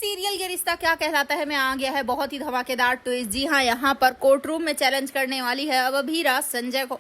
Serial ये रिश्ता क्या कहलाता है में आ गया है बहुत ही धमाकेदार ट्विस्ट। जी हाँ, यहाँ पर कोर्ट रूम में चैलेंज करने वाली है अब अभीरा संजय को।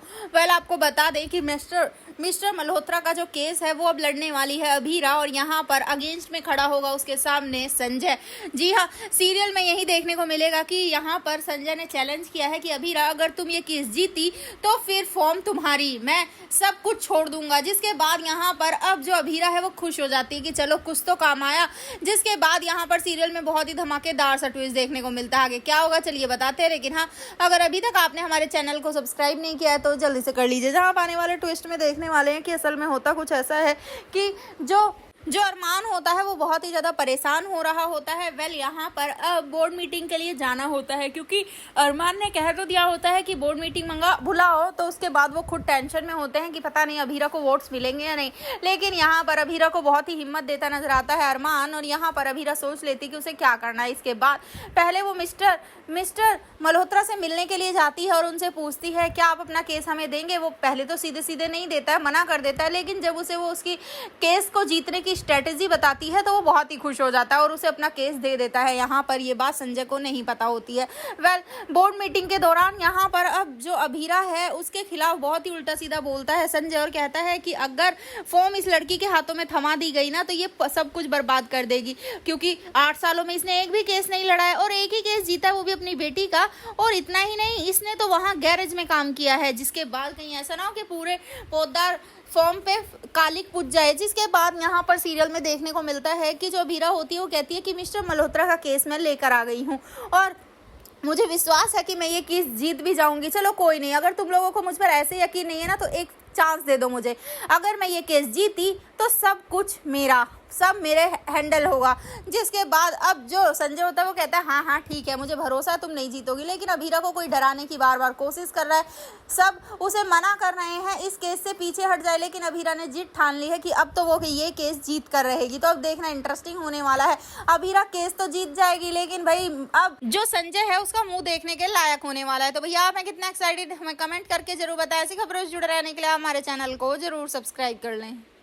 आपको बता दें कि मिस्टर मल्होत्रा का जो केस है वो अब लड़ने वाली है अभीरा, और यहाँ पर अगेंस्ट में खड़ा होगा उसके सामने संजय। जी हाँ, सीरियल में यही देखने को मिलेगा कि यहाँ पर संजय ने चैलेंज किया है कि अभीरा अगर तुम ये केस जीती तो फिर फॉर्म तुम्हारी, मैं सब कुछ छोड़ दूंगा। जिसके बाद यहाँ पर अब जो अभीरा है वो खुश हो जाती है कि चलो कुछ तो काम आया। जिसके बाद यहाँ पर सीरियल में बहुत ही धमाकेदार सा ट्विस्ट देखने को मिलता है। आगे क्या होगा चलिए बताते हैं, लेकिन हाँ, अगर अभी तक आपने हमारे चैनल को सब्सक्राइब नहीं किया है तो जल्दी से कर लीजिए। जहाँ आप आने वाले ट्विस्ट में देखने वाले हैं कि असल में होता कुछ ऐसा है कि जो अरमान होता है वो बहुत ही ज़्यादा परेशान हो रहा होता है। यहाँ पर बोर्ड मीटिंग के लिए जाना होता है, क्योंकि अरमान ने कह तो दिया होता है कि बोर्ड मीटिंग बुलाओ, तो उसके बाद वो खुद टेंशन में होते हैं कि पता नहीं अभीरा को वोट्स मिलेंगे या नहीं। लेकिन यहाँ पर अभीरा को बहुत ही हिम्मत देता नजर आता है अरमान, और यहाँ पर अभीरा सोच लेती कि उसे क्या करना है। इसके बाद पहले वो मिस्टर मल्होत्रा से मिलने के लिए जाती है और उनसे पूछती है क्या आप अपना केस हमें देंगे। वो पहले तो सीधे सीधे नहीं देता है, मना कर देता है, लेकिन जब उसे वो उसकी केस को जीतने की स्ट्रेटेजी बताती है तो वो बहुत ही खुश हो जाता है और उसे अपना केस दे देता है। यहाँ पर ये बात संजय को नहीं पता होती है। बोर्ड मीटिंग के दौरान यहाँ पर अब जो अभीरा है उसके खिलाफ बहुत ही उल्टा सीधा बोलता है संजय, और कहता है कि अगर फॉर्म इस लड़की के हाथों में थमा दी गई ना तो ये सब कुछ बर्बाद कर देगी, क्योंकि 8 सालों में इसने एक भी केस नहीं लड़ा है और एक ही केस जीता है, वो भी अपनी बेटी का। और इतना ही नहीं, इसने तो वहाँ गैरेज में काम किया है। जिसके बाद कहीं ऐसा ना हो कि पूरे पोद्दार फॉर्म पे कालिक पूज जाए। जिसके बाद यहाँ पर सीरियल में देखने को मिलता है कि जो अभीरा होती है वो कहती है कि मिस्टर मल्होत्रा का केस मैं लेकर आ गई हूँ और मुझे विश्वास है कि मैं ये केस जीत भी जाऊंगी। चलो कोई नहीं, अगर तुम लोगों को मुझ पर ऐसे यकीन नहीं है ना तो एक चांस दे दो मुझे। अगर मैं ये केस जीती तो सब कुछ सब मेरे हैंडल होगा। जिसके बाद अब जो संजय होता है वो कहता है हाँ हाँ ठीक है, मुझे भरोसा है तुम नहीं जीतोगी। लेकिन अभीरा को कोई डराने की बार बार कोशिश कर रहा है, सब उसे मना कर रहे हैं इस केस से पीछे हट जाए, लेकिन अभीरा ने जीत ठान ली है कि अब तो वो ये केस जीत कर रहेगी। तो अब देखना इंटरेस्टिंग होने वाला है। अभीरा केस तो जीत जाएगी, लेकिन भाई अब जो संजय है उसका मुंह देखने के लायक होने वाला है। तो भैया आप कितना एक्साइटेड हमें कमेंट करके जरूर बताएं। ऐसी खबरों से जुड़े रहने के लिए हमारे चैनल को जरूर सब्सक्राइब कर लें।